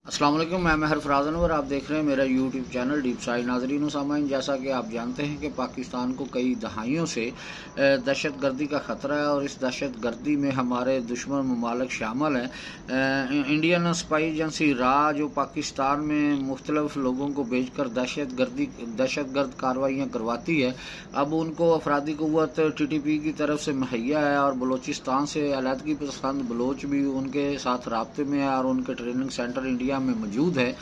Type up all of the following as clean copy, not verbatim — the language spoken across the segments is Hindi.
अस्सलाम वालेकुम, मैं महर फराजन और आप देख रहे हैं मेरा यूट्यूब चैनल डीप साइड। नाज़रीन सामाइन, जैसा कि आप जानते हैं कि पाकिस्तान को कई दहाइयों से दहशत गर्दी का ख़तरा है और इस दहशत गर्दी में हमारे दुश्मन ममालिक शामिल हैं। इंडियन स्पाई एजेंसी रा जो पाकिस्तान में मुख्तलिफ लोगों को भेज कर दहशत गर्द कार्रवाइयाँ करवाती है, अब उनको अफरादी क़ुव्वत TTP की तरफ से मुहैया है और बलोचिस्तान से अलहदगी पसंद बलोच भी उनके साथ राब्ते में है और उनके ट्रेनिंग सेंटर इंडिया में मौजूद है।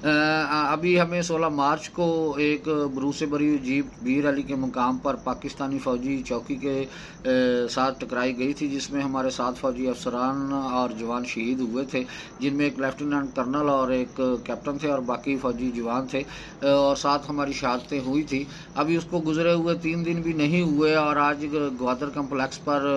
अभी हमें 16 मार्च को एक भरूसे भरी जीप बीर अली के मुकाम पर पाकिस्तानी फौजी चौकी के साथ टकराई गई थी, जिसमें हमारे 7 फौजी अफसरान और जवान शहीद हुए थे, जिनमें एक लेफ्टिनेंट कर्नल और एक कैप्टन थे और बाकी फौजी जवान थे और 7 हमारी शहादतें हुई थी। अभी उसको गुजरे हुए 3 दिन भी नहीं हुए और आज ग्वादर कम्प्लेक्स पर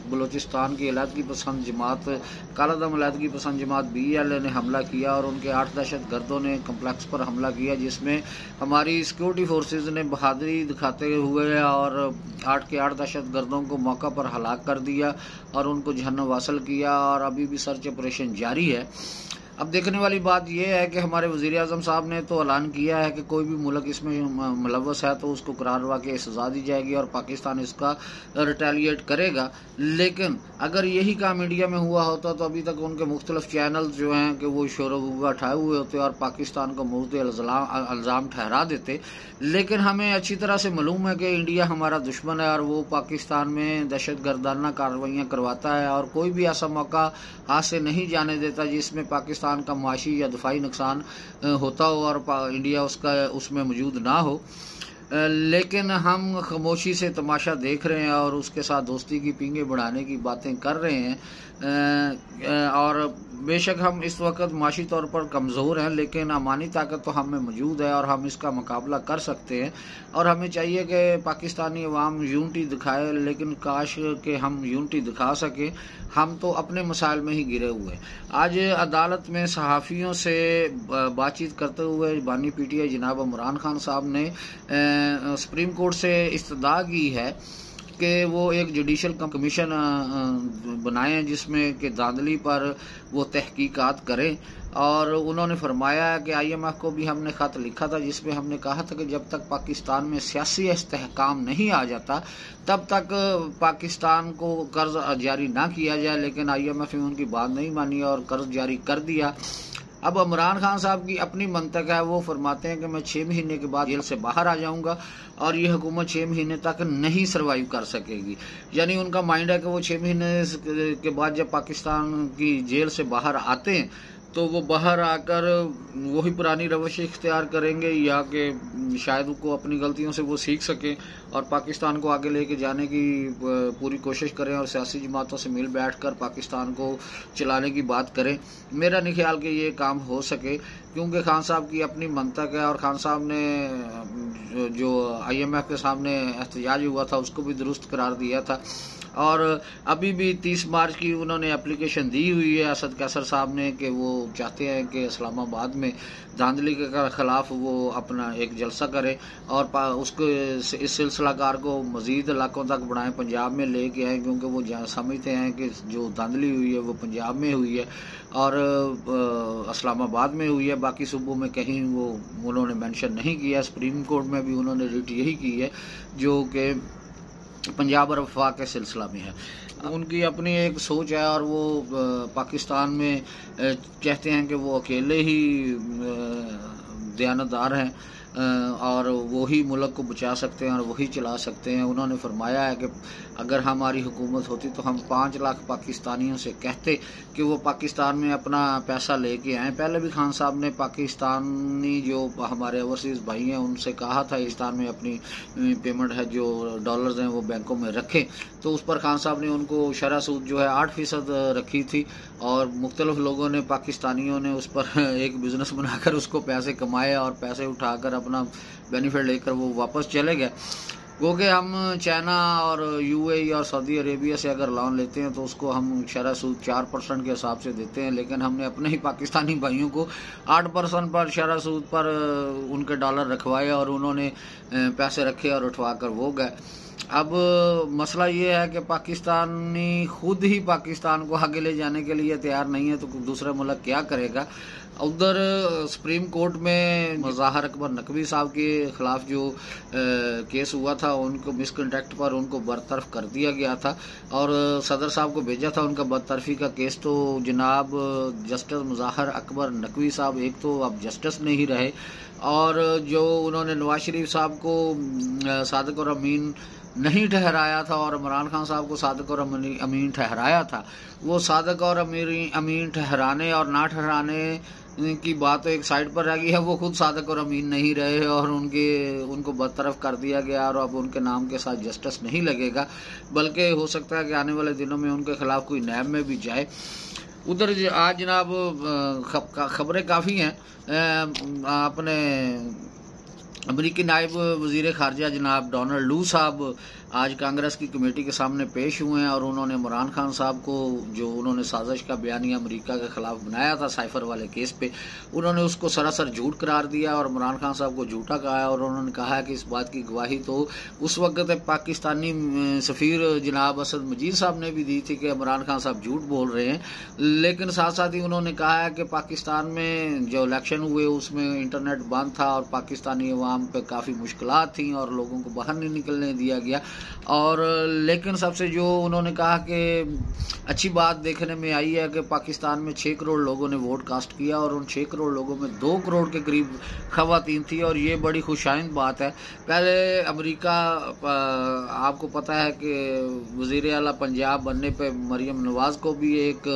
बलोचिस्तान की अलहदगी पसंद जमात कालादम अलहदगी पसंद जमात BL ने हमला किया और उनके 8 दहशत गर्दों ने कम्प्लेक्स पर हमला किया, जिसमें हमारी सिक्योरिटी फोर्सेस ने बहादुरी दिखाते हुए और 8 के 8 दहशत गर्दों को मौका पर हलाक कर दिया और उनको जहन्नुम वासल किया और अभी भी सर्च ऑपरेशन जारी है। अब देखने वाली बात यह है कि हमारे वज़ीर आज़म साहब ने तो ऐलान किया है कि कोई भी मुल्क इसमें मुलव्वस है तो उसको करार वाक़ई सज़ा दी जाएगी और पाकिस्तान इसका रिटेलिएट करेगा। लेकिन अगर यही काम इंडिया में हुआ होता तो अभी तक उनके मुख्तलिफ चैनल जो हैं कि वो शोर उठाए हुए होते और पाकिस्तान को मुर्दे इल्ज़ाम ठहरा देते। लेकिन हमें अच्छी तरह से मालूम है कि इंडिया हमारा दुश्मन है और वो पाकिस्तान में दहशत गर्दाना कार्रवाइयाँ करवाता है और कोई भी ऐसा मौका हाथ से नहीं जाने देता जिसमें पाकिस्तान का मुआशी या दफाई नुकसान होता हो और इंडिया उसमें मौजूद ना हो। लेकिन हम खामोशी से तमाशा देख रहे हैं और उसके साथ दोस्ती की पींगे बढ़ाने की बातें कर रहे हैं और बेशक हम इस वक्त माशी तौर पर कमज़ोर हैं, लेकिन अमानी ताकत तो हम में मौजूद है और हम इसका मुकाबला कर सकते हैं और हमें चाहिए कि पाकिस्तानी अवाम यूनिटी दिखाए, लेकिन काश कि हम यूनिटी दिखा सकें। हम तो अपने मसाइल में ही गिरे हुए। आज अदालत में सहाफ़ियों से बातचीत करते हुए बानी PTI जनाब इमरान खान साहब ने सुप्रीम कोर्ट से इस्तदा की है कि वो एक जुडिशल कमीशन बनाएं जिसमें कि धांधली पर वो तहकीकात करें और उन्होंने फरमाया कि IMF को भी हमने ख़त लिखा था जिसमें हमने कहा था कि जब तक पाकिस्तान में सियासी इस्तेहकाम नहीं आ जाता तब तक पाकिस्तान को कर्ज जारी ना किया जाए, लेकिन IMF ने उनकी बात नहीं मानी और कर्ज जारी कर दिया। अब इमरान खान साहब की अपनी मंतक है, वो फरमाते हैं कि मैं 6 महीने के बाद जेल से बाहर आ जाऊंगा और ये हुकूमत 6 महीने तक नहीं सर्वाइव कर सकेगी। यानी उनका माइंड है कि वो 6 महीने के बाद जब पाकिस्तान की जेल से बाहर आते हैं तो वो बाहर आकर वही पुरानी रवश इख्तियार करेंगे या कि शायद उनको अपनी गलतियों से वो सीख सकें और पाकिस्तान को आगे लेके जाने की पूरी कोशिश करें और सियासी जमातों से मिल बैठकर पाकिस्तान को चलाने की बात करें। मेरा नहीं ख्याल कि ये काम हो सके, क्योंकि खान साहब की अपनी मंतक है और खान साहब ने जो IMF के सामने एहतजाज हुआ था उसको भी दुरुस्त करार दिया था और अभी भी 30 मार्च की उन्होंने एप्लीकेशन दी हुई है असद कैसर साहब ने कि वो चाहते हैं कि इस्लामाबाद में धांधली के खिलाफ वो अपना एक जलसा करे और उसको इस सिलसिलाकार को मज़ीद इलाकों तक बढ़ाएं, पंजाब में लेके आएँ, क्योंकि वो समझते हैं कि जो धांधली हुई है वो पंजाब में हुई है और इस्लामाबाद में हुई है, बाकी सूबों में कहीं वो उन्होंने मेंशन नहीं किया। सुप्रीम कोर्ट में भी उन्होंने रिट यही की है जो कि पंजाब और वफाक के सिलसिला में है। उनकी अपनी एक सोच है और वो पाकिस्तान में कहते हैं कि वो अकेले ही दयानतदार हैं और वही मुल्क को बचा सकते हैं और वही चला सकते हैं। उन्होंने फरमाया है कि अगर हमारी हुकूमत होती तो हम 5 लाख पाकिस्तानियों से कहते कि वो पाकिस्तान में अपना पैसा लेके आएँ। पहले भी खान साहब ने पाकिस्तानी जो हमारे ओवरसीज़ भाई हैं उनसे कहा था पाकिस्तान में अपनी पेमेंट है जो डॉलर्स हैं वो बैंकों में रखें, तो उस पर खान साहब ने उनको शरह सूद जो है 8% रखी थी और मुख्तलिफ लोगों ने पाकिस्तानियों ने उस पर एक बिज़नेस बनाकर उसको पैसे कमाए और पैसे उठाकर अपना बेनिफिट लेकर वो वापस चले गए। क्योंकि हम चाइना और UAE और सऊदी अरेबिया से अगर लोन लेते हैं तो उसको हम शरह सूद 4% के हिसाब से देते हैं, लेकिन हमने अपने ही पाकिस्तानी भाइयों को 8% पर शरह सूद पर उनके डॉलर रखवाए और उन्होंने पैसे रखे और उठवा कर वो गए। अब मसला ये है कि पाकिस्तानी खुद ही पाकिस्तान को आगे ले जाने के लिए तैयार नहीं है, तो दूसरा मुल्क क्या करेगा। उधर सुप्रीम कोर्ट में मुज़ाहर अकबर नकवी साहब के ख़िलाफ़ जो केस हुआ था, उनको मिसकंडक्ट पर उनको बरतरफ कर दिया गया था और सदर साहब को भेजा था उनका बरतरफी का केस। तो जनाब जस्टिस मुज़ाहर अकबर नकवी साहब एक तो अब जस्टिस नहीं रहे, और जो उन्होंने नवाज शरीफ साहब को सादिक और अमीन नहीं ठहराया था और इमरान खान साहब को सादिक और अमीन ठहराया था, वो सादिक और अमीन ठहराने और ना ठहराने की बात तो एक साइड पर रह गई है। वो खुद सादिक और अमीन नहीं रहे और उनको बरतरफ कर दिया गया और अब उनके नाम के साथ जस्टिस नहीं लगेगा, बल्कि हो सकता है कि आने वाले दिनों में उनके खिलाफ कोई नैब में भी जाए। उधर आज जनाब खबरें काफ़ी हैं। अपने अमरीकी नायब वज़ीर ख़ारजा जनाब डोनाल्ड लू साहब आज कांग्रेस की कमेटी के सामने पेश हुए हैं और उन्होंने इमरान खान साहब को, जो उन्होंने साजिश का बयानिया अमेरिका के ख़िलाफ़ बनाया था साइफर वाले केस पे, उन्होंने उसको सरासर झूठ करार दिया और इमरान खान साहब को झूठा कहा और उन्होंने कहा है कि इस बात की गवाही तो उस वक्त पाकिस्तानी सफ़ीर जनाब असद मजीद साहब ने भी दी थी कि इमरान खान साहब झूठ बोल रहे हैं। लेकिन साथ साथ ही उन्होंने कहा है कि पाकिस्तान में जो इलेक्शन हुए उसमें इंटरनेट बंद था और पाकिस्तानी अवाम पे काफ़ी मुश्किलात थी और लोगों को बाहर नहीं निकलने दिया गया। और लेकिन सबसे जो उन्होंने कहा कि अच्छी बात देखने में आई है कि पाकिस्तान में 6 करोड़ लोगों ने वोट कास्ट किया और उन 6 करोड़ लोगों में 2 करोड़ के करीब ख़वातीन थी और ये बड़ी खुशाइंद बात है। पहले अमेरिका, आपको पता है कि वज़ीर आला पंजाब बनने पे मरियम नवाज़ को भी एक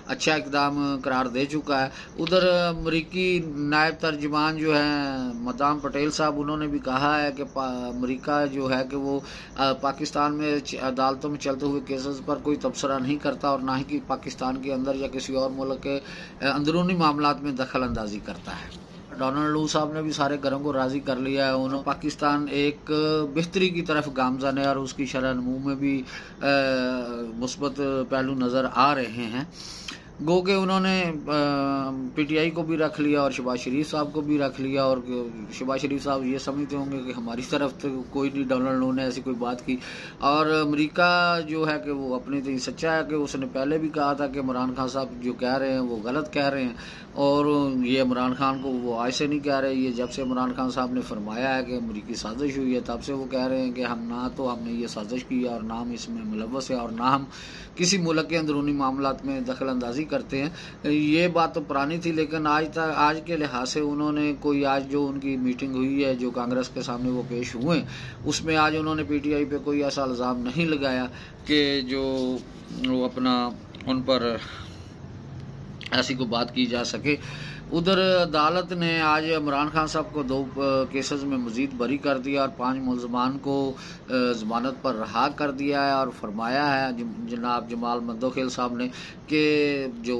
अच्छा इक़दाम करार दे चुका है। उधर अमरीकी नायब तर्जुमान जो हैं मदाम पटेल साहब, उन्होंने भी कहा है कि अमेरिका जो है कि वो पाकिस्तान में अदालतों में चलते हुए केसेस पर कोई तबसरा नहीं करता और ना ही कि पाकिस्तान के अंदर या किसी और मुल्क के अंदरूनी मामलात में दखल अंदाजी करता है। डोनाल्ड लू साहब ने भी सारे घरों को राज़ी कर लिया है। उन्होंने पाकिस्तान एक बेहतरी की तरफ गामज़न है और उसकी शरह नमू में भी मुस्बत पहलू नज़र आ रहे हैं। गो के उन्होंने पीटीआई को भी रख लिया और शहबाज शरीफ साहब को भी रख लिया और शहबाज शरीफ साहब ये समझते होंगे कि हमारी तरफ तो कोई नहीं, डोनाल्ड लू ने ऐसी कोई बात की। और अमेरिका जो है कि वो अपनी तो सच्चा है कि उसने पहले भी कहा था कि इमरान खान साहब जो कह रहे हैं वो गलत कह रहे हैं और ये इमरान खान को वो आज से नहीं कह रहे, ये जब से इमरान खान साहब ने फरमाया है कि अमरीकी साजिश हुई है तब से वो कह रहे हैं कि हम ना तो हमने ये साजिश की है और ना हम इसमें मुलव्वस है और ना हम किसी मुल्क के अंदरूनी मामलात में दखल अंदाजी करते हैं। ये बात तो पुरानी थी, लेकिन आज के लिहाज से उन्होंने कोई आज जो उनकी मीटिंग हुई है जो कांग्रेस के सामने वो पेश हुए, उसमें आज उन्होंने पीटीआई पे कोई ऐसा इल्ज़ाम नहीं लगाया कि जो वो अपना उन पर ऐसी कोई बात की जा सके। उधर अदालत ने आज इमरान खान साहब को 2 केसेस में मज़ीद बरी कर दिया और 5 मुलज़मान को ज़मानत पर रहा कर दिया है और फरमाया है जनाब जमाल मंदोखेल साहब ने कि जो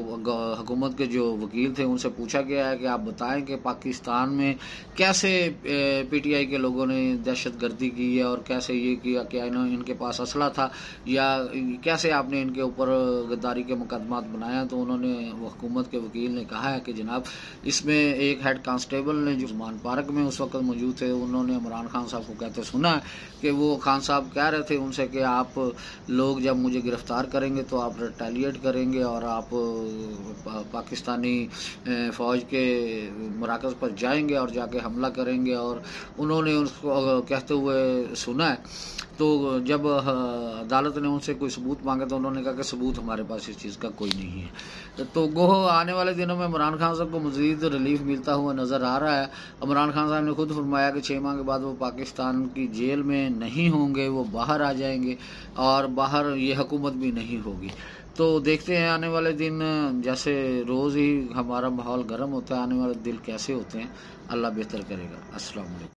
हुकूमत के जो वकील थे उनसे पूछा गया है कि आप बताएं कि पाकिस्तान में कैसे पीटीआई के लोगों ने दहशत गर्दी की है और कैसे ये किया, क्या इनके पास असला था या कैसे आपने इनके ऊपर गद्दारी के मुकदमात बनाया। तो उन्होंने हुकूमत के वकील ने कहा है कि जनाब इसमें एक हेड कांस्टेबल ने जो उस्मान पार्क में उस वक्त मौजूद थे, उन्होंने इमरान खान साहब को कहते सुना कि वो खान साहब कह रहे थे उनसे कि आप लोग जब मुझे गिरफ्तार करेंगे तो आप रिटेलिएट करेंगे और आप पाकिस्तानी फ़ौज के मराकज़ पर जाएंगे और जाके हमला करेंगे, और उन्होंने उसको कहते हुए सुना है। तो जब अदालत ने उनसे कोई सबूत मांगे तो उन्होंने कहा कि सबूत हमारे पास इस चीज़ का कोई नहीं है। तो गोह आने वाले दिनों में इमरान खान साहब को मज़ीद रिलीफ मिलता हुआ नज़र आ रहा है। इमरान खान साहब ने खुद फरमाया कि 6 माह के बाद वो पाकिस्तान की जेल में नहीं होंगे, वो बाहर आ जाएंगे और बाहर ये हुकूमत भी नहीं होगी। तो देखते हैं आने वाले दिन, जैसे रोज़ ही हमारा माहौल गर्म होता है, आने वाले दिन कैसे होते हैं, अल्लाह बेहतर करेगा। अस्सलाम वालेकुम।